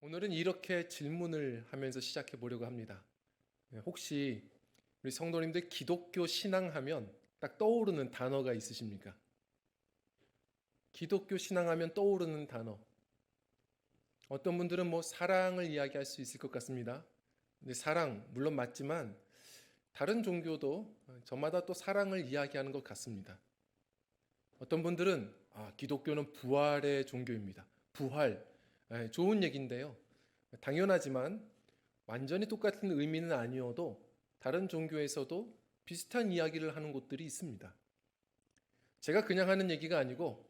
오늘은 이렇게 질문을 하면서 시작해 보려고 합니다. 혹시 우리 성도님들 기독교 신앙하면 딱 떠오르는 단어가 있으십니까? 기독교 신앙하면 떠오르는 단어. 어떤 분들은 뭐 사랑을 이야기할 수 있을 것 같습니다. 근데 사랑 물론 맞지만 다른 종교도 저마다 또 사랑을 이야기하는 것 같습니다. 어떤 분들은 기독교는 부활의 종교입니다. 부활, 좋은 얘기인데요. 당연하지만 완전히 똑같은 의미는 아니어도 다른 종교에서도 비슷한 이야기를 하는 곳들이 있습니다. 제가 그냥 하는 얘기가 아니고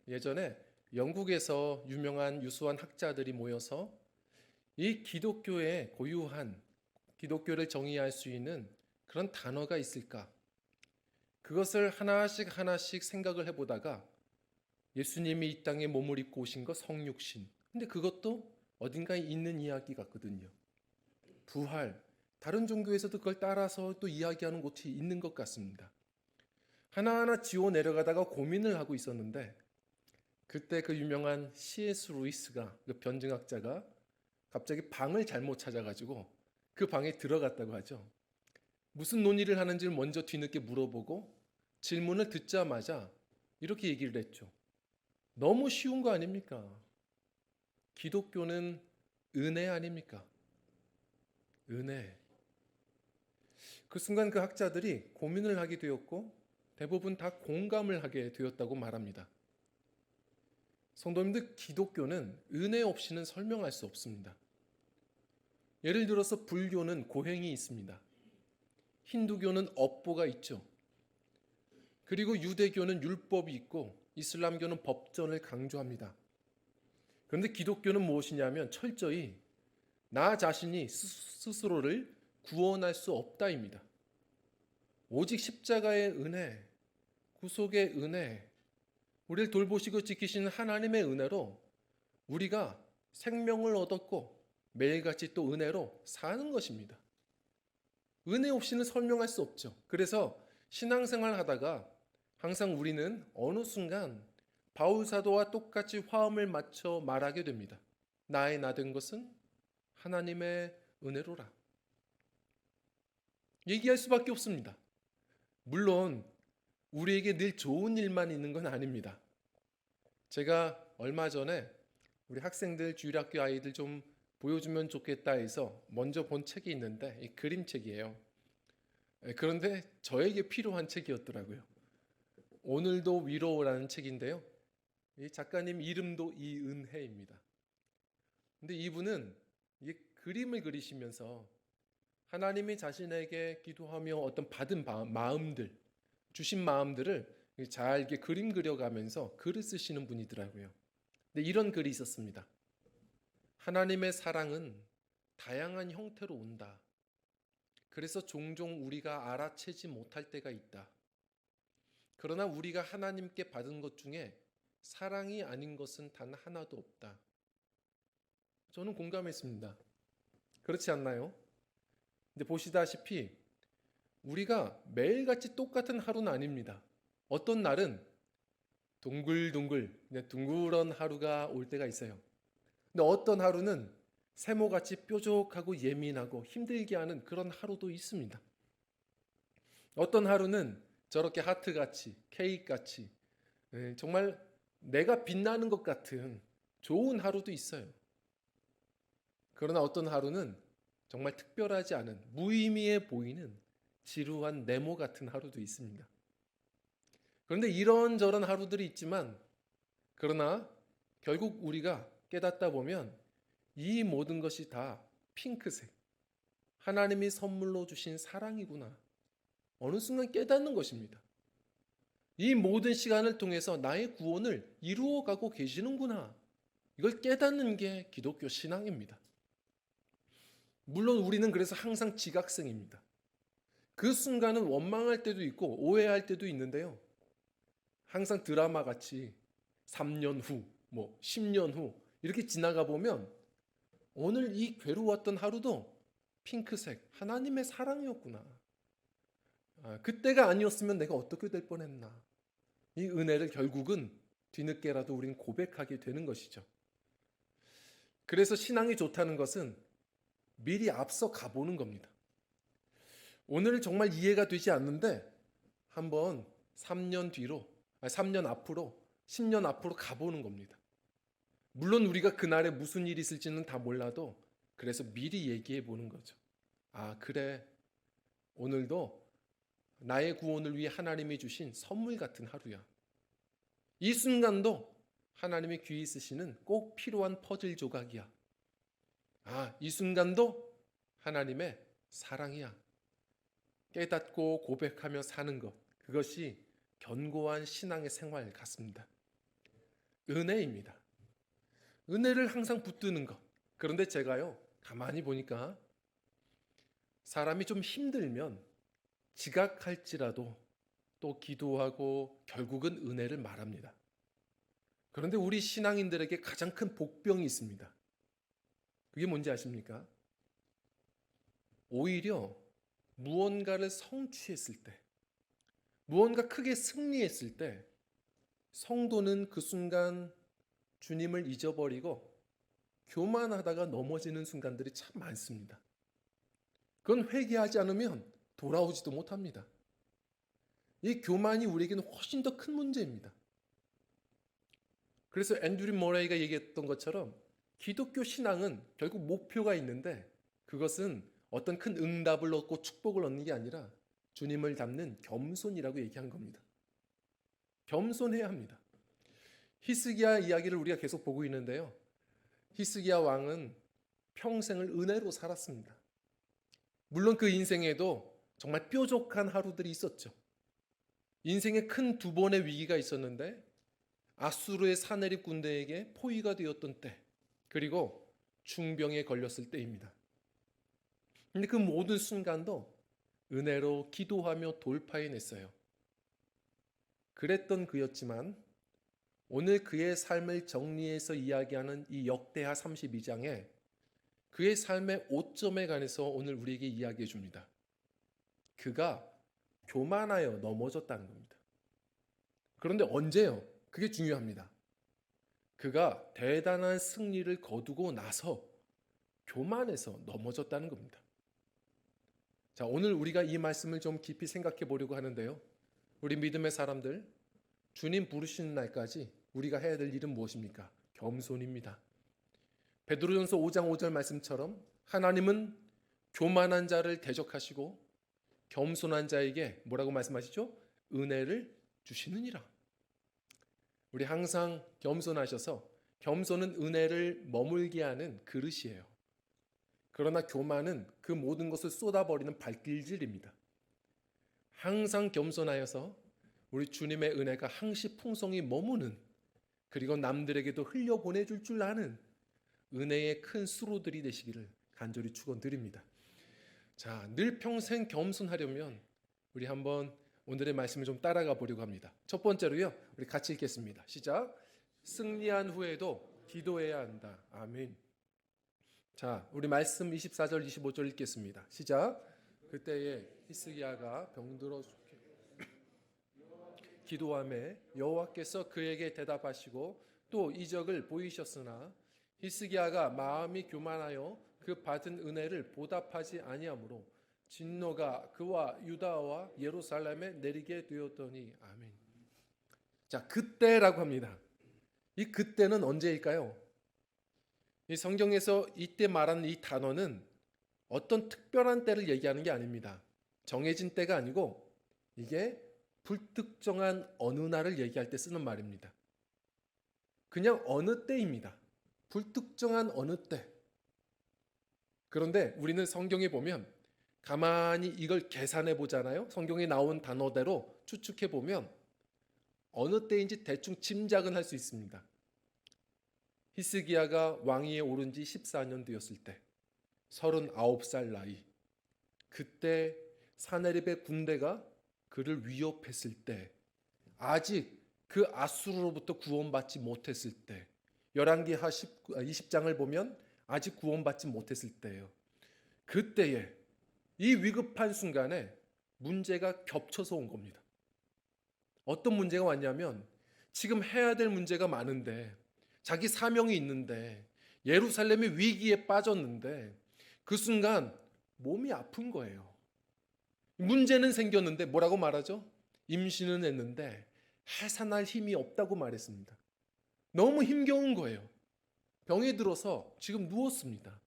예전에 영국에서 유명한 유수한 학자들이 모여서 이 기독교의 고유한 기독교를 정의할 수 있는 그런 단어가 있을까? 그것을 하나씩 생각을 해보다가 예수님이 이 땅에 몸을 입고 오신 거 성육신. 근데 그것도 어딘가에 있는 이야기 같거든요. 부활. 다른 종교에서도 그걸 따라서 또 이야기하는 곳이 있는 것 같습니다. 하나하나 지워 내려가다가 고민을 하고 있었는데 그때 그 유명한 C.S. 루이스가 그 변증학자가 갑자기 방을 잘못 찾아가지고 그 방에 들어갔다고 하죠. 무슨 논의를 하는지를 먼저 뒤늦게 물어보고 질문을 듣자마자 이렇게 얘기를 했죠. 너무 쉬운 거 아닙니까? 기독교는 은혜 아닙니까? 은혜. 그 순간 그 학자들이 고민을 하게 되었고 대부분 다 공감을 하게 되었다고 말합니다. 성도님들, 기독교는 은혜 없이는 설명할 수 없습니다. 예를 들어서 불교는 고행이 있습니다. 힌두교는 업보가 있죠. 그리고 유대교는 율법이 있고 이슬람교는 법전을 강조합니다. 그런데 기독교는 무엇이냐면 철저히 나 자신이 스스로를 구원할 수 없다입니다. 오직 십자가의 은혜, 구속의 은혜, 우리를 돌보시고 지키시는 하나님의 은혜로 우리가 생명을 얻었고 매일같이 또 은혜로 사는 것입니다. 은혜 없이는 설명할 수 없죠. 그래서 신앙생활 하다가 항상 우리는 어느 순간 바울 사도와 똑같이 화음을 맞춰 말하게 됩니다. 나의 나 된 것은 하나님의 은혜로라. 얘기할 수밖에 없습니다. 물론 우리에게 늘 좋은 일만 있는 건 아닙니다. 제가 얼마 전에 우리 학생들, 주일학교 아이들 좀 보여주면 좋겠다 해서 먼저 본 책이 있는데 이 그림책이에요. 그런데 저에게 필요한 책이었더라고요. 오늘도 위로라는 책인데요. 이 작가님 이름도 이은혜입니다. 근데 이분은 이 그림을 그리시면서 하나님이 자신에게 기도하며 어떤 받은 마음들, 주신 마음들을 잘 이렇게 그림 그려가면서 글을 쓰시는 분이더라고요. 근데 이런 글이 있었습니다. 하나님의 사랑은 다양한 형태로 온다. 그래서 종종 우리가 알아채지 못할 때가 있다. 그러나 우리가 하나님께 받은 것 중에 사랑이 아닌 것은 단 하나도 없다. 저는 공감했습니다. 그렇지 않나요? 근데 보시다시피 우리가 매일같이 똑같은 하루는 아닙니다. 어떤 날은 둥글한 하루가 올 때가 있어요. 근데 어떤 하루는 세모같이 뾰족하고 예민하고 힘들게 하는 그런 하루도 있습니다. 어떤 하루는 저렇게 하트같이 케이크같이 정말 내가 빛나는 것 같은 좋은 하루도 있어요. 그러나 어떤 하루는 정말 특별하지 않은 무의미해 보이는 지루한 네모 같은 하루도 있습니다. 그런데 이런저런 하루들이 있지만 그러나 결국 우리가 깨닫다 보면 이 모든 것이 다 핑크색, 하나님이 선물로 주신 사랑이구나. 어느 순간 깨닫는 것입니다. 이 모든 시간을 통해서 나의 구원을 이루어가고 계시는구나. 이걸 깨닫는 게 기독교 신앙입니다. 물론 우리는 그래서 항상 지각생입니다. 그 순간은 원망할 때도 있고 오해할 때도 있는데요. 항상 드라마 같이 3년 후, 10년 후 이렇게 지나가 보면 오늘 이 괴로웠던 하루도 핑크색 하나님의 사랑이었구나. 그때가 아니었으면 내가 어떻게 될 뻔했나. 이 은혜를 결국은 뒤늦게라도 우린 고백하게 되는 것이죠. 그래서 신앙이 좋다는 것은 미리 앞서 가보는 겁니다. 오늘 정말 이해가 되지 않는데 한번 3년 뒤로, 3년 앞으로, 10년 앞으로 가보는 겁니다. 물론 우리가 그날에 무슨 일이 있을지는 다 몰라도 그래서 미리 얘기해 보는 거죠. 아, 그래. 오늘도 나의 구원을 위해 하나님이 주신 선물 같은 하루야. 이 순간도 하나님이 귀히 쓰시는 꼭 필요한 퍼즐 조각이야. 아, 이 순간도 하나님의 사랑이야. 깨닫고 고백하며 사는 것. 그것이 견고한 신앙의 생활 같습니다. 은혜입니다. 은혜를 항상 붙드는 것. 그런데 제가요, 가만히 보니까 사람이 좀 힘들면 지각할지라도 또 기도하고 결국은 은혜를 말합니다. 그런데 우리 신앙인들에게 가장 큰 복병이 있습니다. 그게 뭔지 아십니까? 오히려 무언가를 성취했을 때, 무언가 크게 승리했을 때 성도는 그 순간 주님을 잊어버리고 교만하다가 넘어지는 순간들이 참 많습니다. 그건 회개하지 않으면 돌아오지도 못합니다. 이 교만이 우리에게는 훨씬 더 큰 문제입니다. 그래서 앤드류 모레이가 얘기했던 것처럼 기독교 신앙은 결국 목표가 있는데 그것은 어떤 큰 응답을 얻고 축복을 얻는 게 아니라 주님을 닮는 겸손이라고 얘기한 겁니다. 겸손해야 합니다. 히스기야 이야기를 우리가 계속 보고 있는데요. 히스기야 왕은 평생을 은혜로 살았습니다. 물론 그 인생에도 정말 뾰족한 하루들이 있었죠. 인생에 큰 두 번의 위기가 있었는데 아수르의 사내립 군대에게 포위가 되었던 때, 그리고 중병에 걸렸을 때입니다. 근데 그 모든 순간도 은혜로 기도하며 돌파해냈어요. 그랬던 그였지만 오늘 그의 삶을 정리해서 이야기하는 이 역대하 32장에 그의 삶의 오점에 관해서 오늘 우리에게 이야기해 줍니다. 그가 교만하여 넘어졌다는 겁니다. 그런데 언제요? 그게 중요합니다. 그가 대단한 승리를 거두고 나서 교만해서 넘어졌다는 겁니다. 자, 오늘 우리가 이 말씀을 좀 깊이 생각해 보려고 하는데요. 우리 믿음의 사람들, 주님 부르시는 날까지 우리가 해야 될 일은 무엇입니까? 겸손입니다. 베드로전서 5장 5절 말씀처럼 하나님은 교만한 자를 대적하시고 겸손한 자에게 뭐라고 말씀하시죠? 은혜를 주시느니라. 우리 항상 겸손하셔서 겸손은 은혜를 머물게 하는 그릇이에요. 그러나 교만은 그 모든 것을 쏟아버리는 발길질입니다. 항상 겸손하여서 우리 주님의 은혜가 항시 풍성히 머무는, 그리고 남들에게도 흘려보내줄 줄 아는 은혜의 큰 수로들이 되시기를 간절히 축원드립니다. 자, 늘 평생 겸손하려면 우리 한번 오늘의 말씀을 좀 따라가 보려고 합니다. 첫 번째로요, 우리 같이 읽겠습니다. 시작. 승리한 후에도 기도해야 한다. 아멘. 자, 우리 말씀 24절 25절 읽겠습니다. 시작. 그때에 히스기야가 병들어 죽게 기도하매 여호와께서 그에게 대답하시고 또 이적을 보이셨으나 히스기야가 마음이 교만하여 그 받은 은혜를 보답하지 아니하므로 진노가 그와 유다와 예루살렘에 내리게 되었더니. 아멘. 자, 그때라고 합니다. 이 그때는 언제일까요? 이 성경에서 이때 말하는 이 단어는 어떤 특별한 때를 얘기하는 게 아닙니다. 정해진 때가 아니고 이게 불특정한 어느 날을 얘기할 때 쓰는 말입니다. 그냥 어느 때입니다. 불특정한 어느 때. 그런데 우리는 성경에 보면 가만히 이걸 계산해 보잖아요. 성경에 나온 단어대로 추측해 보면 어느 때인지 대충 짐작은 할 수 있습니다. 히스기야가 왕위에 오른 지 14년 되었을 때 39살 나이, 그때 사내립의 군대가 그를 위협했을 때, 아직 그 아수르로부터 구원받지 못했을 때, 열왕기하 20장을 보면 아직 구원받지 못했을 때예요. 그때에 이 위급한 순간에 문제가 겹쳐서 온 겁니다. 어떤 문제가 왔냐면 지금 해야 될 문제가 많은데, 자기 사명이 있는데 예루살렘이 위기에 빠졌는데 그 순간 몸이 아픈 거예요. 문제는 생겼는데 뭐라고 말하죠? 임신은 했는데 해산할 힘이 없다고 말했습니다. 너무 힘겨운 거예요. 병이 들어서 지금 누웠습니다.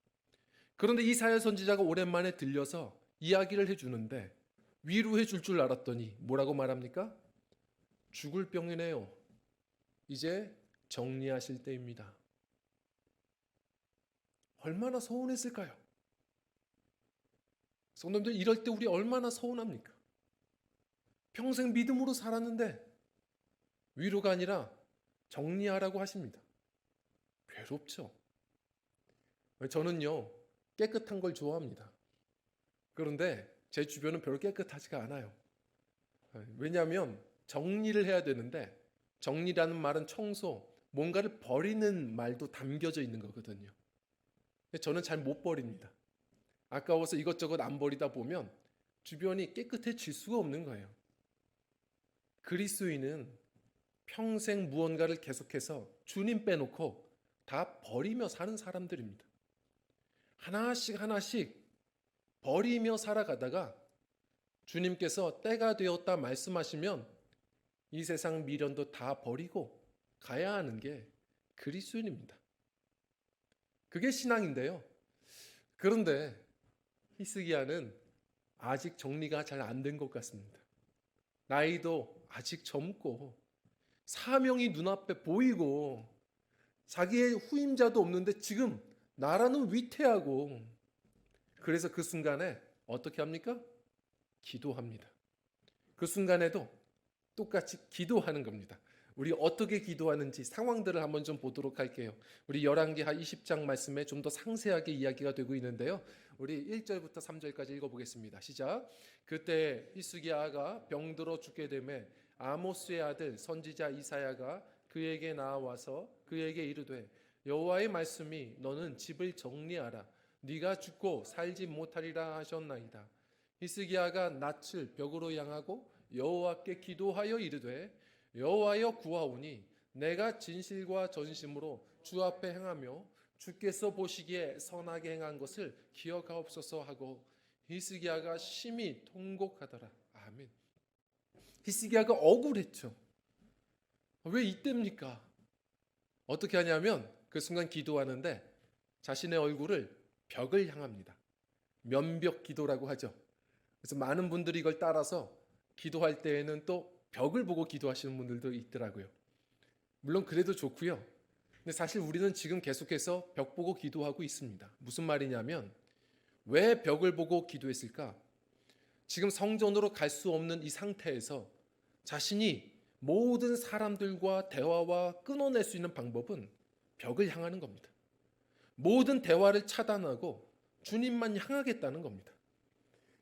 그런데 이사야 선지자가 오랜만에 들려서 이야기를 해주는데 위로해 줄 알았더니 뭐라고 말합니까? 죽을 병이네요. 이제 정리하실 때입니다. 얼마나 서운했을까요? 성도님들, 이럴 때 우리 얼마나 서운합니까? 평생 믿음으로 살았는데 위로가 아니라 정리하라고 하십니다. 괴롭죠. 저는요, 깨끗한 걸 좋아합니다. 그런데 제 주변은 별로 깨끗하지가 않아요. 왜냐하면 정리를 해야 되는데 정리라는 말은 청소, 뭔가를 버리는 말도 담겨져 있는 거거든요. 저는 잘 못 버립니다. 아까워서 이것저것 안 버리다 보면 주변이 깨끗해질 수가 없는 거예요. 그리스도인은 평생 무언가를 계속해서 주님 빼놓고 다 버리며 사는 사람들입니다. 하나씩 하나씩 버리며 살아가다가 주님께서 때가 되었다 말씀하시면 이 세상 미련도 다 버리고 가야 하는 게 그리스도인입니다. 그게 신앙인데요. 그런데 히스기야는 아직 정리가 잘 안 된 것 같습니다. 나이도 아직 젊고 사명이 눈앞에 보이고 자기의 후임자도 없는데 지금 나라는 위태하고, 그래서 그 순간에 어떻게 합니까? 기도합니다. 그 순간에도 똑같이 기도하는 겁니다. 우리 어떻게 기도하는지 상황들을 한번 좀 보도록 할게요. 우리 열왕기하 20장 말씀에 좀 더 상세하게 이야기가 되고 있는데요. 우리 1절부터 3절까지 읽어보겠습니다. 시작. 그때 히스기야가 병들어 죽게 되매 아모스의 아들 선지자 이사야가 그에게 나와서 그에게 이르되 여호와의 말씀이 너는 집을 정리하라. 네가 죽고 살지 못하리라 하셨나이다. 히스기야가 낯을 벽으로 향하고 여호와께 기도하여 이르되 여호와여 구하오니 내가 진실과 전심으로 주 앞에 행하며 주께서 보시기에 선하게 행한 것을 기억하옵소서 하고 히스기야가 심히 통곡하더라. 아멘. 히스기야가 억울했죠. 왜 이때입니까? 어떻게 하냐면 그 순간 기도하는데 자신의 얼굴을 벽을 향합니다. 면벽 기도라고 하죠. 그래서 많은 분들이 이걸 따라서 기도할 때에는 또 벽을 보고 기도하시는 분들도 있더라고요. 물론 그래도 좋고요. 근데 사실 우리는 지금 계속해서 벽 보고 기도하고 있습니다. 무슨 말이냐면 왜 벽을 보고 기도했을까? 지금 성전으로 갈 수 없는 이 상태에서 자신이 모든 사람들과 대화와 끊어낼 수 있는 방법은 벽을 향하는 겁니다. 모든 대화를 차단하고 주님만 향하겠다는 겁니다.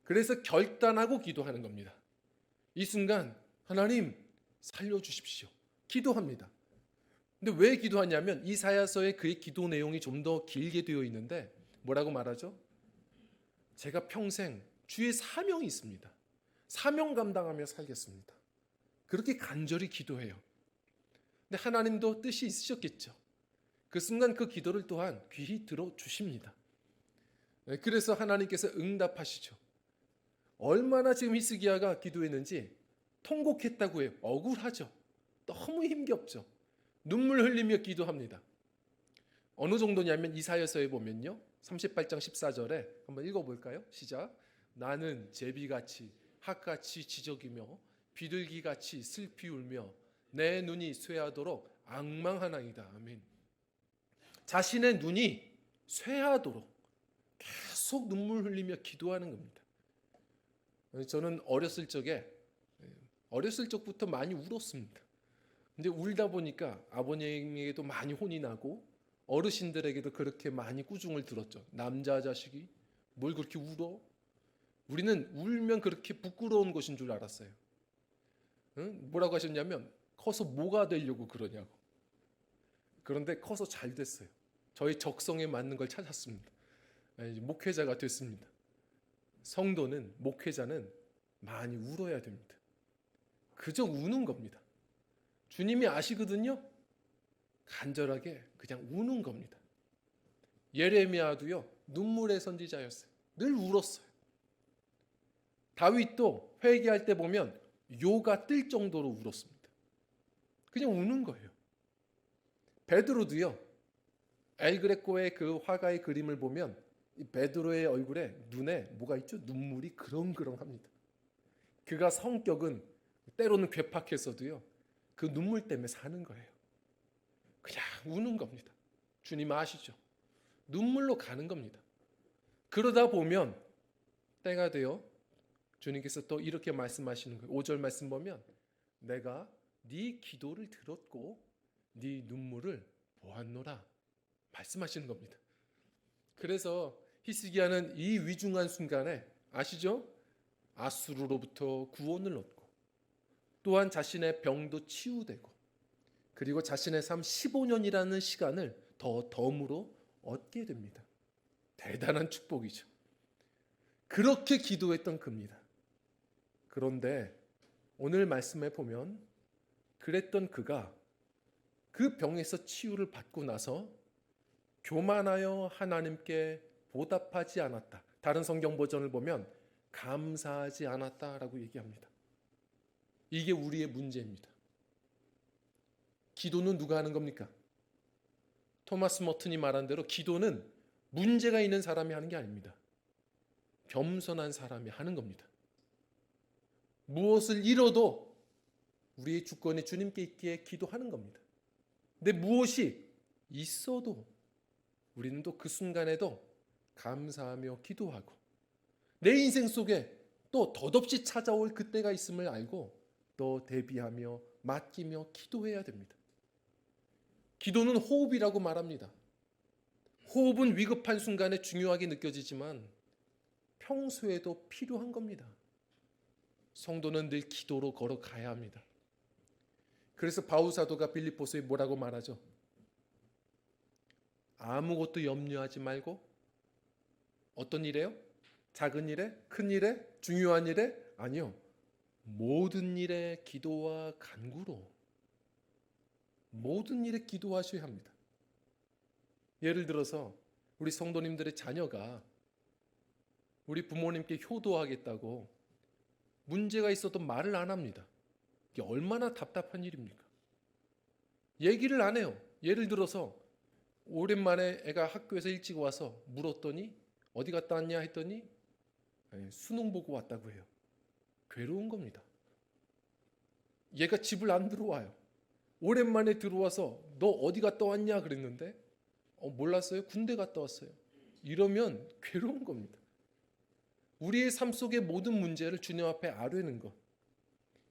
그래서 결단하고 기도하는 겁니다. 이 순간 하나님 살려주십시오. 기도합니다. 근데 왜 기도하냐면 이사야서에 그의 기도 내용이 좀 더 길게 되어 있는데 뭐라고 말하죠? 제가 평생 주의 사명이 있습니다. 사명 감당하며 살겠습니다. 그렇게 간절히 기도해요. 근데 하나님도 뜻이 있으셨겠죠. 그 순간 그 기도를 또한 귀히 들어주십니다. 그래서 하나님께서 응답하시죠. 얼마나 지금 히스기야가 기도했는지 통곡했다고 해요. 억울하죠. 너무 힘겹죠. 눈물 흘리며 기도합니다. 어느 정도냐면 이사야서에 보면요. 38장 14절에 한번 읽어볼까요? 시작. 나는 제비같이 학같이 지저귀며 비둘기같이 슬피 울며 내 눈이 쇠하도록 앙망하나이다. 아멘. 자신의 눈이 쇠하도록 계속 눈물 흘리며 기도하는 겁니다. 저는 어렸을 적부터 많이 울었습니다. 근데 울다 보니까 아버님에게도 많이 혼이 나고 어르신들에게도 그렇게 많이 꾸중을 들었죠. 남자 자식이 뭘 그렇게 울어? 우리는 울면 그렇게 부끄러운 것인 줄 알았어요. 응? 뭐라고 하셨냐면 커서 뭐가 되려고 그러냐고. 그런데 커서 잘 됐어요. 저희 적성에 맞는 걸 찾았습니다. 목회자가 됐습니다. 성도는, 목회자는 많이 울어야 됩니다. 그저 우는 겁니다. 주님이 아시거든요. 간절하게 그냥 우는 겁니다. 예레미야도요, 눈물의 선지자였어요. 늘 울었어요. 다윗도 회개할 때 보면 요가 뜰 정도로 울었습니다. 그냥 우는 거예요. 베드로도요, 엘그레코의 그 화가의 그림을 보면 이 베드로의 얼굴에 눈에 뭐가 있죠? 눈물이 그렁그렁합니다. 그가 성격은 때로는 괴팍했어도요, 그 눈물 때문에 사는 거예요. 그냥 우는 겁니다. 주님 아시죠? 눈물로 가는 겁니다. 그러다 보면 때가 되어 주님께서 또 이렇게 말씀하시는 거예요. 5절 말씀 보면 내가 네 기도를 들었고 네 눈물을 보았노라 말씀하시는 겁니다. 그래서 히스기야는 이 위중한 순간에 아시죠? 아수르로부터 구원을 얻고 또한 자신의 병도 치유되고 그리고 자신의 삶 15년이라는 시간을 더 덤으로 얻게 됩니다. 대단한 축복이죠. 그렇게 기도했던 그입니다. 그런데 오늘 말씀에 보면 그랬던 그가 그 병에서 치유를 받고 나서 교만하여 하나님께 보답하지 않았다. 다른 성경 버전을 보면 감사하지 않았다라고 얘기합니다. 이게 우리의 문제입니다. 기도는 누가 하는 겁니까? 토마스 머튼이 말한 대로 기도는 문제가 있는 사람이 하는 게 아닙니다. 겸손한 사람이 하는 겁니다. 무엇을 잃어도 우리의 주권이 주님께 있기에 기도하는 겁니다. 근데 무엇이 있어도 우리는 또 그 순간에도 감사하며 기도하고 내 인생 속에 또 덧없이 찾아올 그때가 있음을 알고 또 대비하며 맡기며 기도해야 됩니다. 기도는 호흡이라고 말합니다. 호흡은 위급한 순간에 중요하게 느껴지지만 평소에도 필요한 겁니다. 성도는 늘 기도로 걸어가야 합니다. 그래서 바울 사도가 빌립보서에 뭐라고 말하죠? 아무것도 염려하지 말고 어떤 일에요? 작은 일에? 큰 일에? 중요한 일에? 아니요. 모든 일에 기도와 간구로 모든 일에 기도하셔야 합니다. 예를 들어서 우리 성도님들의 자녀가 우리 부모님께 효도하겠다고 문제가 있어도 말을 안 합니다. 이게 얼마나 답답한 일입니까? 얘기를 안 해요. 예를 들어서 오랜만에 애가 학교에서 일찍 와서 물었더니 어디 갔다 왔냐 했더니 수능 보고 왔다고 해요. 괴로운 겁니다. 얘가 집을 안 들어와요. 오랜만에 들어와서 너 어디 갔다 왔냐 그랬는데 몰랐어요? 군대 갔다 왔어요. 이러면 괴로운 겁니다. 우리의 삶 속의 모든 문제를 주님 앞에 아뢰는 것,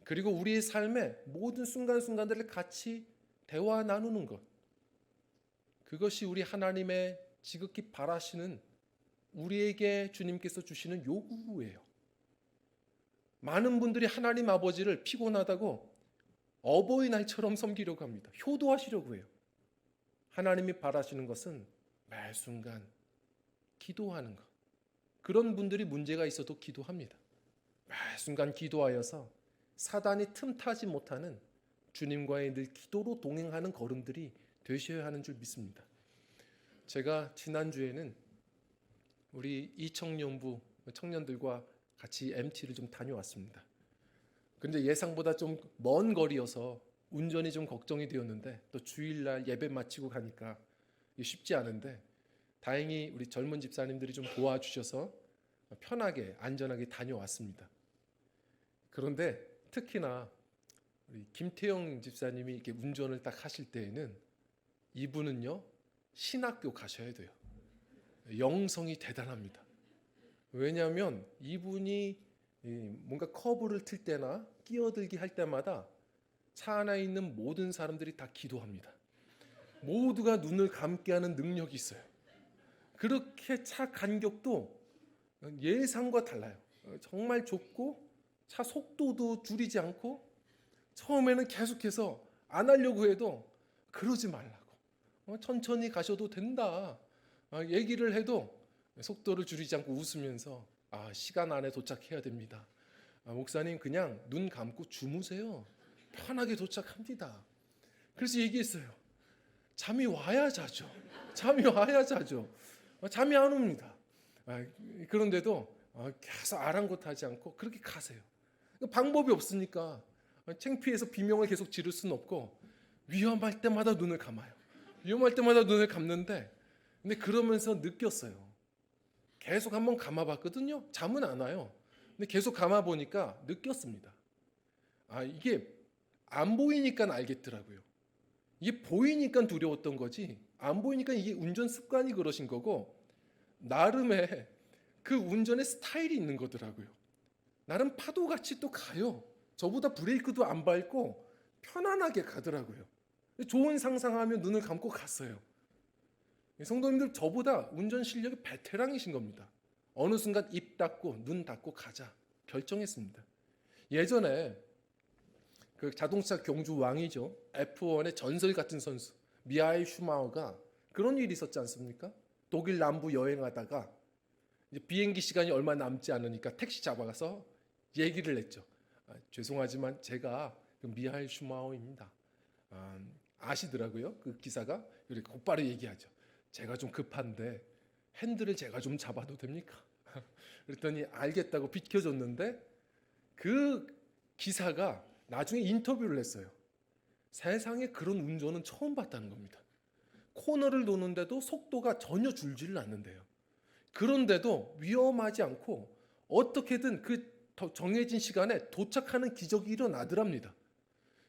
그리고 우리의 삶의 모든 순간순간들을 같이 대화 나누는 것, 그것이 우리 하나님의 지극히 바라시는 우리에게 주님께서 주시는 요구예요. 많은 분들이 하나님 아버지를 피곤하다고 어버이날처럼 섬기려고 합니다. 효도하시려고 해요. 하나님이 바라시는 것은 매 순간 기도하는 것. 그런 분들이 문제가 있어도 기도합니다. 매 순간 기도하여서 사단이 틈타지 못하는 주님과의 늘 기도로 동행하는 걸음들이 되셔야 하는 줄 믿습니다. 제가 지난주에는 우리 이청년부 청년들과 같이 MT를 좀 다녀왔습니다. 근데 예상보다 좀 먼 거리여서 운전이 좀 걱정이 되었는데 또 주일날 예배 마치고 가니까 쉽지 않은데 다행히 우리 젊은 집사님들이 좀 도와주셔서 편하게 안전하게 다녀왔습니다. 그런데 특히나 우리 김태영 집사님이 이렇게 운전을 딱 하실 때에는 이분은요 신학교 가셔야 돼요. 영성이 대단합니다. 왜냐하면 이분이 뭔가 커브를 틀 때나 끼어들기 할 때마다 차 안에 있는 모든 사람들이 다 기도합니다. 모두가 눈을 감게 하는 능력이 있어요. 그렇게 차 간격도 예상과 달라요. 정말 좁고 차 속도도 줄이지 않고 처음에는 계속해서 안 하려고 해도 그러지 말라고 천천히 가셔도 된다 얘기를 해도 속도를 줄이지 않고 웃으면서 시간 안에 도착해야 됩니다. 목사님 그냥 눈 감고 주무세요. 편하게 도착합니다. 그래서 얘기했어요. 잠이 와야 자죠. 잠이 와야 자죠. 잠이 안 옵니다. 그런데도 계속 아랑곳하지 않고 그렇게 가세요. 방법이 없으니까 창피해서 비명을 계속 지를 수는 없고 위험할 때마다 눈을 감아요. 위험할 때마다 눈을 감는데 근데 그러면서 느꼈어요. 계속 한번 감아봤거든요. 잠은 안 와요. 근데 계속 감아보니까 느꼈습니다. 이게 안 보이니까 알겠더라고요. 이게 보이니까 두려웠던 거지 안 보이니까 이게 운전 습관이 그러신 거고 나름의 그 운전의 스타일이 있는 거더라고요. 나름 파도같이 또 가요. 저보다 브레이크도 안 밟고 편안하게 가더라고요. 좋은 상상하며 눈을 감고 갔어요. 성도님들 저보다 운전 실력이 베테랑이신 겁니다. 어느 순간 입 닫고 눈 닫고 가자 결정했습니다. 예전에 그 자동차 경주 왕이죠. F1의 전설 같은 선수 미하엘 슈마허가 그런 일이 있었지 않습니까? 독일 남부 여행하다가 이제 비행기 시간이 얼마 남지 않으니까 택시 잡아가서 얘기를 했죠. 죄송하지만 제가 그 미하엘 슈마허입니다. 아시더라고요. 그 기사가 이렇게 곧바로 얘기하죠. 제가 좀 급한데 핸들을 제가 좀 잡아도 됩니까? 그랬더니 알겠다고 비켜줬는데 그 기사가 나중에 인터뷰를 했어요. 세상에 그런 운전은 처음 봤다는 겁니다. 코너를 도는데도 속도가 전혀 줄지를 않는데요. 그런데도 위험하지 않고 어떻게든 그 정해진 시간에 도착하는 기적이 일어나더랍니다.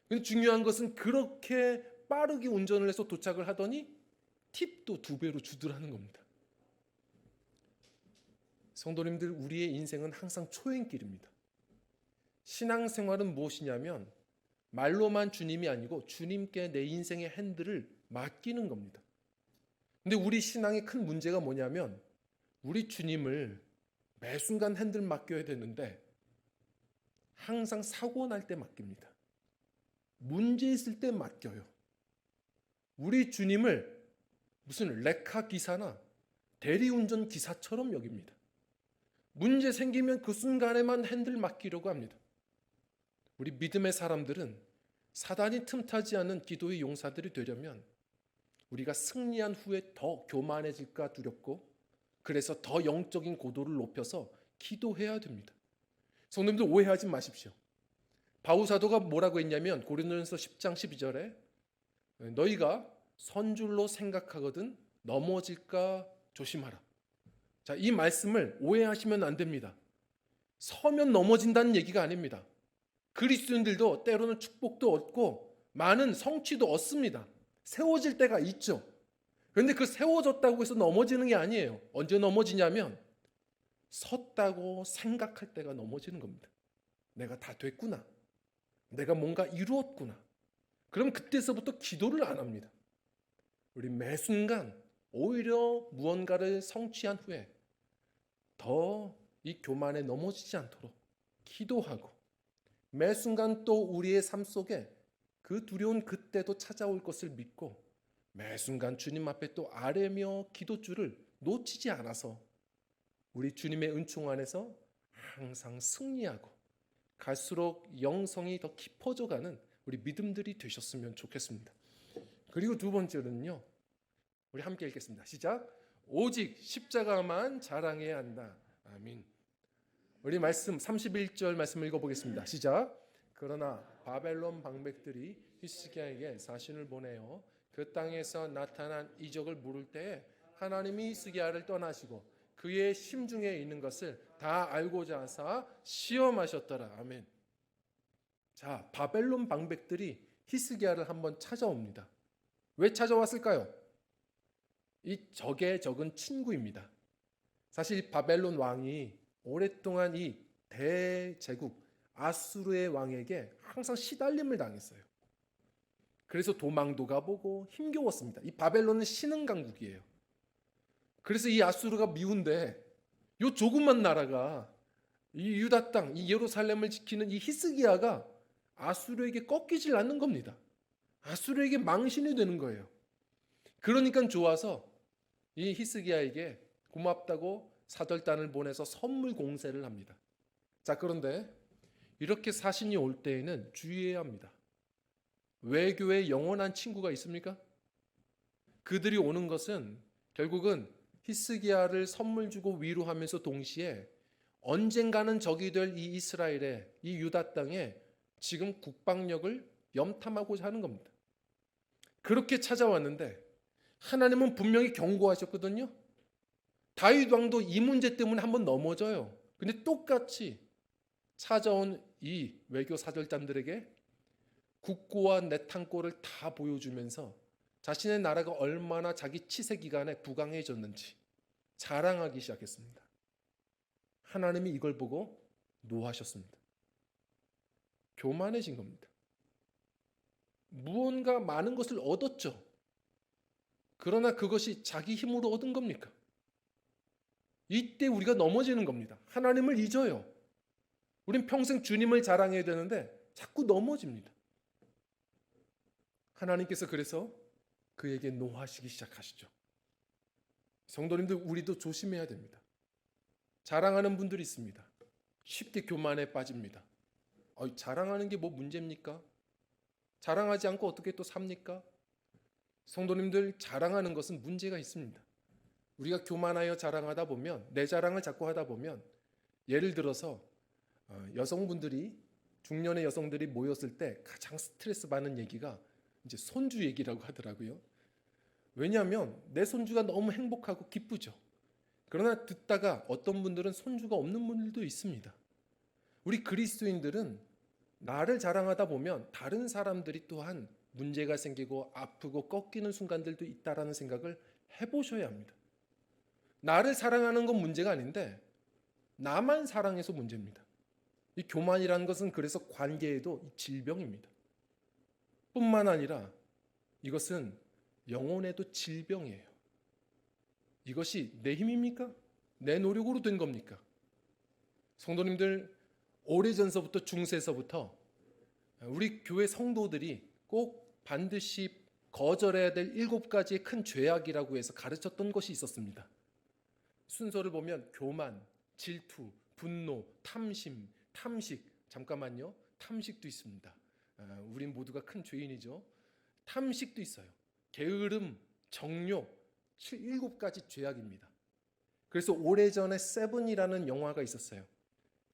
근데 중요한 것은 그렇게 빠르게 운전을 해서 도착을 하더니 팁도 2배로 주더라는 겁니다. 성도님들, 우리의 인생은 항상 초행길입니다. 신앙생활은 무엇이냐면 말로만 주님이 아니고 주님께 내 인생의 핸들을 맡기는 겁니다. 근데 우리 신앙의 큰 문제가 뭐냐면 우리 주님을 매 순간 핸들 맡겨야 되는데 항상 사고 날 때 맡깁니다. 문제 있을 때 맡겨요. 우리 주님을 무슨 레카 기사나 대리운전 기사처럼 여깁니다. 문제 생기면 그 순간에만 핸들 맡기려고 합니다. 우리 믿음의 사람들은 사단이 틈타지 않은 기도의 용사들이 되려면 우리가 승리한 후에 더 교만해질까 두렵고 그래서 더 영적인 고도를 높여서 기도해야 됩니다. 성도님들 오해하지 마십시오. 바울 사도가 뭐라고 했냐면 고린도전서 10장 12절에 너희가 선줄로 생각하거든 넘어질까 조심하라. 자, 이 말씀을 오해하시면 안 됩니다. 서면 넘어진다는 얘기가 아닙니다. 그리스도인들도 때로는 축복도 얻고 많은 성취도 얻습니다. 세워질 때가 있죠. 그런데 그 세워졌다고 해서 넘어지는 게 아니에요. 언제 넘어지냐면 섰다고 생각할 때가 넘어지는 겁니다. 내가 다 됐구나. 내가 뭔가 이루었구나. 그럼 그때서부터 기도를 안 합니다. 우리 매 순간 오히려 무언가를 성취한 후에 더 이 교만에 넘어지지 않도록 기도하고 매 순간 또 우리의 삶 속에 그 두려운 그때도 찾아올 것을 믿고 매 순간 주님 앞에 또 아뢰며 기도줄을 놓치지 않아서 우리 주님의 은총 안에서 항상 승리하고 갈수록 영성이 더 깊어져가는 우리 믿음들이 되셨으면 좋겠습니다. 그리고 두 번째는요. 우리 함께 읽겠습니다. 시작. 오직 십자가만 자랑해야 한다. 아멘. 우리 말씀 31절 말씀을 읽어보겠습니다. 시작. 그러나 바벨론 방백들이 히스기야에게 사신을 보내어 그 땅에서 나타난 이적을 물을 때에 하나님이 히스기야를 떠나시고 그의 심중에 있는 것을 다 알고자 하사 시험하셨더라. 아멘. 자, 바벨론 방백들이 히스기야를 한번 찾아옵니다. 왜 찾아왔을까요? 이 적의 적은 친구입니다. 사실 바벨론 왕이 오랫동안 이 대제국 아수르의 왕에게 항상 시달림을 당했어요. 그래서 도망도 가보고 힘겨웠습니다. 이 바벨론은 신흥강국이에요. 그래서 이 아수르가 미운데 요 조그만 나라가 이 유다 땅, 이 예루살렘을 지키는 이 히스기야가 아수르에게 꺾이질 않는 겁니다. 아수르에게 망신이 되는 거예요. 그러니까 좋아서 이 히스기야에게 고맙다고 사절단을 보내서 선물 공세를 합니다. 자, 그런데 이렇게 사신이 올 때에는 주의해야 합니다. 외교에 영원한 친구가 있습니까? 그들이 오는 것은 결국은 히스기야를 선물 주고 위로하면서 동시에 언젠가는 적이 될 이 이스라엘의 이 유다 땅에 지금 국방력을 염탐하고자 하는 겁니다. 그렇게 찾아왔는데 하나님은 분명히 경고하셨거든요. 다윗 왕도 이 문제 때문에 한번 넘어져요. 근데 똑같이 찾아온 이 외교 사절단들에게 국고와 내탄고를 다 보여주면서 자신의 나라가 얼마나 자기 치세 기간에 부강해졌는지 자랑하기 시작했습니다. 하나님이 이걸 보고 노하셨습니다. 교만해진 겁니다. 무언가 많은 것을 얻었죠. 그러나 그것이 자기 힘으로 얻은 겁니까? 이때 우리가 넘어지는 겁니다. 하나님을 잊어요. 우린 평생 주님을 자랑해야 되는데 자꾸 넘어집니다. 하나님께서 그래서 그에게 노하시기 시작하시죠. 성도님들, 우리도 조심해야 됩니다. 자랑하는 분들이 있습니다. 쉽게 교만에 빠집니다. 자랑하는 게 뭐 문제입니까? 자랑하지 않고 어떻게 또 삽니까? 성도님들, 자랑하는 것은 문제가 있습니다. 우리가 교만하여 자랑하다 보면, 내 자랑을 자꾸 하다 보면, 예를 들어서 여성분들이, 중년의 여성들이 모였을 때 가장 스트레스 받는 얘기가 이제 손주 얘기라고 하더라고요. 왜냐하면 내 손주가 너무 행복하고 기쁘죠. 그러나 듣다가 어떤 분들은 손주가 없는 분들도 있습니다. 우리 그리스도인들은 나를 자랑하다 보면 다른 사람들이 또한 문제가 생기고 아프고 꺾이는 순간들도 있다라는 생각을 해보셔야 합니다. 나를 사랑하는 건 문제가 아닌데 나만 사랑해서 문제입니다. 이 교만이라는 것은 그래서 관계에도 질병입니다. 뿐만 아니라 이것은 영혼에도 질병이에요. 이것이 내 힘입니까? 내 노력으로 된 겁니까? 성도님들, 오래전서부터 중세서부터 우리 교회 성도들이 꼭 반드시 거절해야 될 7가지의 큰 죄악이라고 해서 가르쳤던 것이 있었습니다. 순서를 보면 교만, 질투, 분노, 탐심, 탐식. 잠깐만요. 탐식도 있습니다. 우린 모두가 큰 죄인이죠. 탐식도 있어요. 게으름, 정욕, 7가지 죄악입니다. 그래서 오래전에 세븐이라는 영화가 있었어요.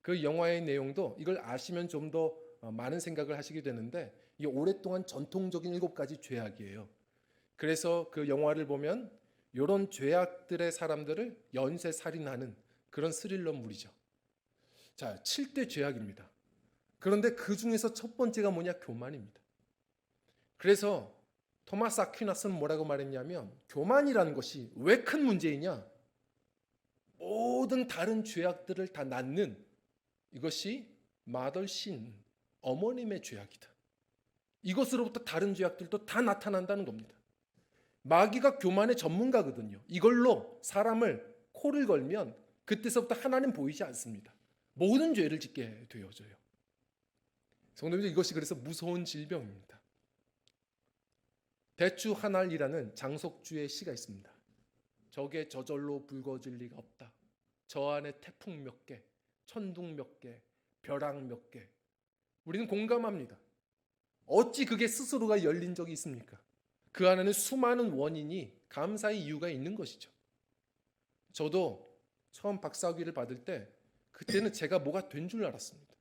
그 영화의 내용도 이걸 아시면 좀 더 많은 생각을 하시게 되는데 이게 오랫동안 전통적인 7가지 죄악이에요. 그래서 그 영화를 보면 이런 죄악들의 사람들을 연쇄살인하는 그런 스릴러물이죠. 자, 7대 죄악입니다. 그런데 그 중에서 첫 번째가 뭐냐? 교만입니다. 그래서 토마스 아퀴나스는 뭐라고 말했냐면 교만이라는 것이 왜 큰 문제이냐? 모든 다른 죄악들을 다 낳는 이것이 마덜신, 어머님의 죄악이다. 이것으로부터 다른 죄악들도 다 나타난다는 겁니다. 마귀가 교만의 전문가거든요. 이걸로 사람을 코를 걸면 그때서부터 하나님 보이지 않습니다. 모든 죄를 짓게 되어져요. 성도님들, 이것이 그래서 무서운 질병입니다. 대추 한알이라는 장석주의 시가 있습니다. 적의 저절로 붉어질 리가 없다. 저 안에 태풍 몇 개, 천둥 몇 개, 벼락 몇 개. 우리는 공감합니다. 어찌 그게 스스로가 열린 적이 있습니까? 그 안에는 수많은 원인이 감사의 이유가 있는 것이죠. 저도 처음 박사학위를 받을 때 그때는 제가 뭐가 된 줄 알았습니다.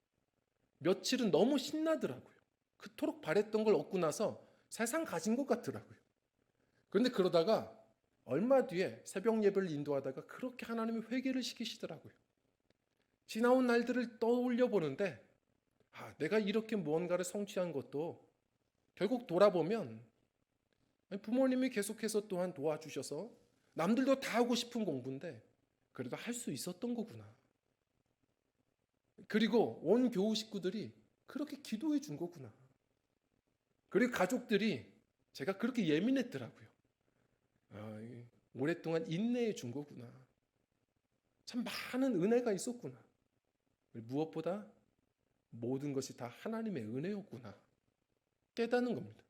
며칠은 너무 신나더라고요. 그토록 바랬던 걸 얻고 나서 세상 가진 것 같더라고요. 그런데 그러다가 얼마 뒤에 새벽 예배를 인도하다가 그렇게 하나님이 회개를 시키시더라고요. 지나온 날들을 떠올려 보는데 내가 이렇게 무언가를 성취한 것도 결국 돌아보면 부모님이 계속해서 또한 도와주셔서 남들도 다 하고 싶은 공부인데 그래도 할 수 있었던 거구나. 그리고 온 교우 식구들이 그렇게 기도해 준 거구나. 그리고 가족들이 제가 그렇게 예민했더라고요. 오랫동안 인내해 준 거구나. 참 많은 은혜가 있었구나. 무엇보다 모든 것이 다 하나님의 은혜였구나. 깨닫는 겁니다.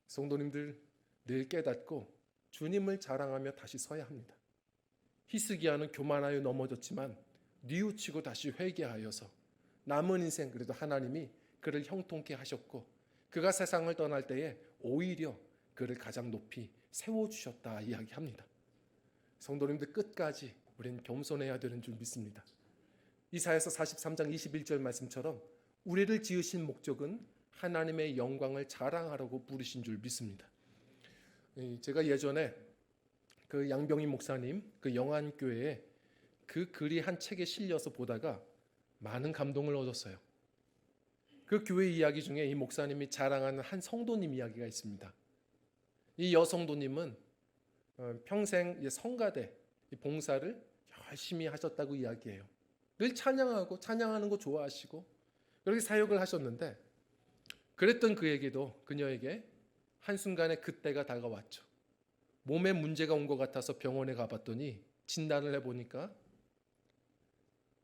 성도님들, 늘 깨닫고 주님을 자랑하며 다시 서야 합니다. 히스기야는 교만하여 넘어졌지만 뉘우치고 다시 회개하여서 남은 인생 그래도 하나님이 그를 형통케 하셨고 그가 세상을 떠날 때에 오히려 그를 가장 높이 세워주셨다 이야기합니다. 성도님들 끝까지 우리는 겸손해야 되는 줄 믿습니다. 이사야서 43장 21절 말씀처럼 우리를 지으신 목적은 하나님의 영광을 자랑하라고 부르신 줄 믿습니다. 제가 예전에 그 양병희 목사님 그 영안교회에 그 글이 한 책에 실려서 보다가 많은 감동을 얻었어요. 그 교회 이야기 중에 이 목사님이 자랑하는 한 성도님 이야기가 있습니다. 이 여성도님은 평생 성가대 봉사를 열심히 하셨다고 이야기해요. 늘 찬양하고 찬양하는 거 좋아하시고 그렇게 사역을 하셨는데 그랬던 그녀에게 한순간에 그때가 다가왔죠. 몸에 문제가 온 것 같아서 병원에 가봤더니 진단을 해보니까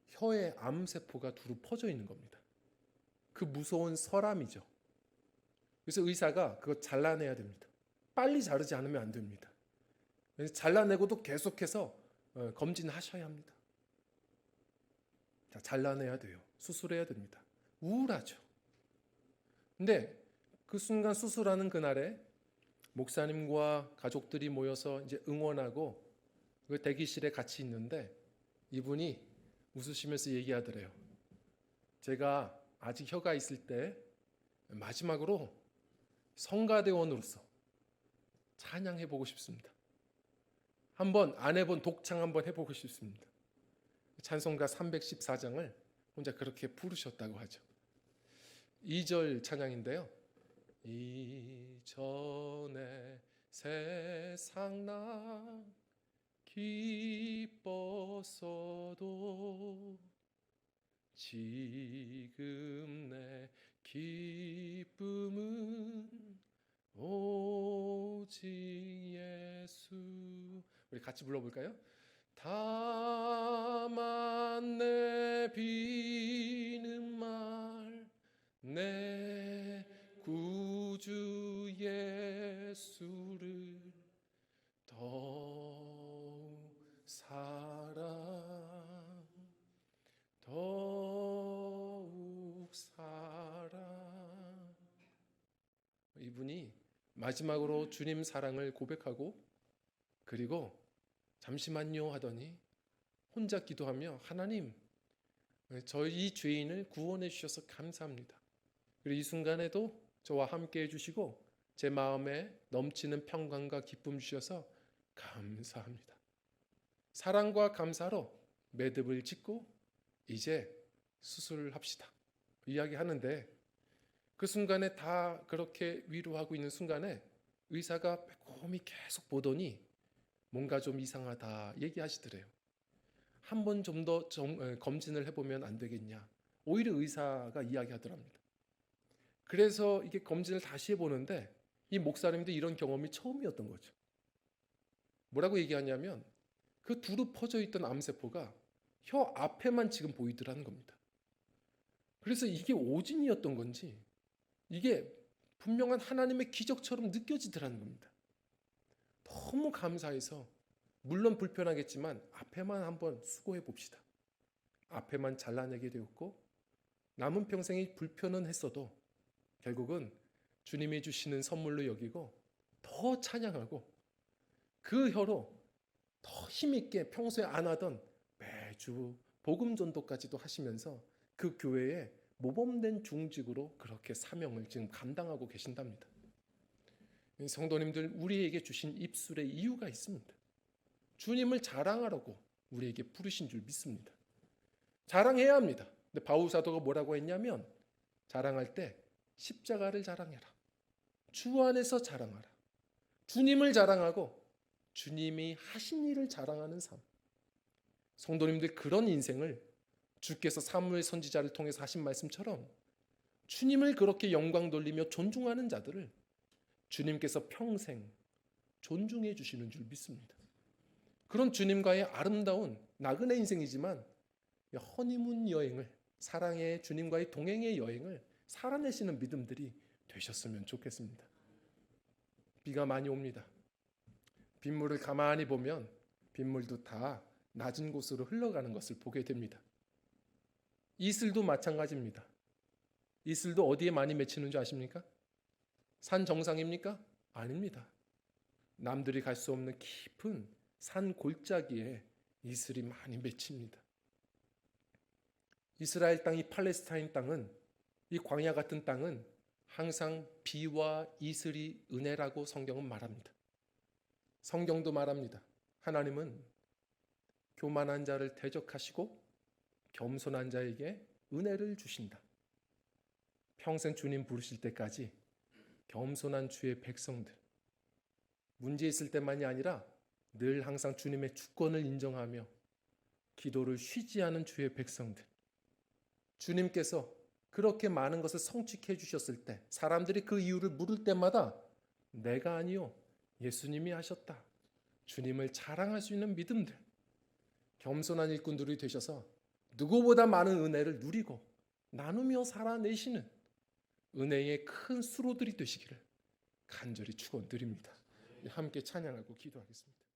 혀에 암세포가 두루 퍼져 있는 겁니다. 그 무서운 설암이죠. 그래서 의사가 그거 잘라내야 됩니다. 빨리 자르지 않으면 안 됩니다. 잘라내고도 계속해서 검진하셔야 합니다. 잘라내야 돼요. 수술해야 됩니다. 우울하죠. 근데 그 순간 수술하는 그날에 목사님과 가족들이 모여서 이제 응원하고 그 대기실에 같이 있는데 이분이 웃으시면서 얘기하더래요. 제가 아직 혀가 있을 때 마지막으로 성가대원으로서 찬양해보고 싶습니다. 한번 안 해본 독창 한번 해보고 싶습니다. 찬송가 314장을 혼자 그렇게 부르셨다고 하죠. 2절 찬양인데요. 이전에 세상 나 기뻤어도 지금 내 기쁨은 오직 예수. 우리 같이 불러볼까요? 다만 내 비는 말 내 구주 예수를 더욱 사랑. 이분이 마지막으로 주님 사랑을 고백하고 그리고 잠시만요 하더니 혼자 기도하며 하나님 저희 죄인을 구원해 주셔서 감사합니다. 그리고 이 순간에도 저와 함께 해주시고 제 마음에 넘치는 평강과 기쁨 주셔서 감사합니다. 사랑과 감사로 매듭을 짓고 이제 수술을 합시다 이야기하는데 그 순간에 다 그렇게 위로하고 있는 순간에 의사가 빼꼼히 계속 보더니 뭔가 좀 이상하다 얘기하시더래요. 한 번 좀 더 검진을 해보면 안 되겠냐. 오히려 의사가 이야기하더랍니다. 그래서 이게 검진을 다시 해보는데 이 목사님도 이런 경험이 처음이었던 거죠. 뭐라고 얘기하냐면 그 두루 퍼져 있던 암세포가 혀 앞에만 지금 보이더라는 겁니다. 그래서 이게 오진이었던 건지 이게 분명한 하나님의 기적처럼 느껴지더라는 겁니다. 너무 감사해서 물론 불편하겠지만 앞에만 한번 수고해 봅시다. 앞에만 잘라내게 되었고 남은 평생이 불편은 했어도 결국은 주님이 주시는 선물로 여기고 더 찬양하고 그 혀로 더 힘있게 평소에 안 하던 매주 복음 전도까지도 하시면서 그 교회에 모범된 중직으로 그렇게 사명을 지금 감당하고 계신답니다. 성도님들 우리에게 주신 입술의 이유가 있습니다. 주님을 자랑하라고 우리에게 부르신 줄 믿습니다. 자랑해야 합니다. 근데 바울 사도가 뭐라고 했냐면 자랑할 때 십자가를 자랑해라. 주 안에서 자랑하라. 주님을 자랑하고 주님이 하신 일을 자랑하는 삶. 성도님들 그런 인생을 주께서 사무엘 선지자를 통해서 하신 말씀처럼 주님을 그렇게 영광 돌리며 존중하는 자들을 주님께서 평생 존중해 주시는 줄 믿습니다. 그런 주님과의 아름다운 나그네 인생이지만 허니문 여행을 사랑의 주님과의 동행의 여행을 살아내시는 믿음들이 되셨으면 좋겠습니다. 비가 많이 옵니다. 빗물을 가만히 보면 빗물도 다 낮은 곳으로 흘러가는 것을 보게 됩니다. 이슬도 마찬가지입니다. 이슬도 어디에 많이 맺히는 줄 아십니까? 산 정상입니까? 아닙니다. 남들이 갈 수 없는 깊은 산 골짜기에 이슬이 많이 맺힙니다. 이스라엘 땅, 이 팔레스타인 땅은, 이 광야 같은 땅은 항상 비와 이슬이 은혜라고 성경은 말합니다. 성경도 말합니다. 하나님은 교만한 자를 대적하시고 겸손한 자에게 은혜를 주신다. 평생 주님 부르실 때까지 겸손한 주의 백성들, 문제 있을 때만이 아니라 늘 항상 주님의 주권을 인정하며 기도를 쉬지 않은 주의 백성들, 주님께서 그렇게 많은 것을 성취해 주셨을 때 사람들이 그 이유를 물을 때마다 내가 아니요 예수님이 하셨다, 주님을 자랑할 수 있는 믿음들, 겸손한 일꾼들이 되셔서 누구보다 많은 은혜를 누리고 나누며 살아내시는 은혜의 큰 수로들이 되시기를 간절히 축원드립니다. 함께 찬양하고 기도하겠습니다.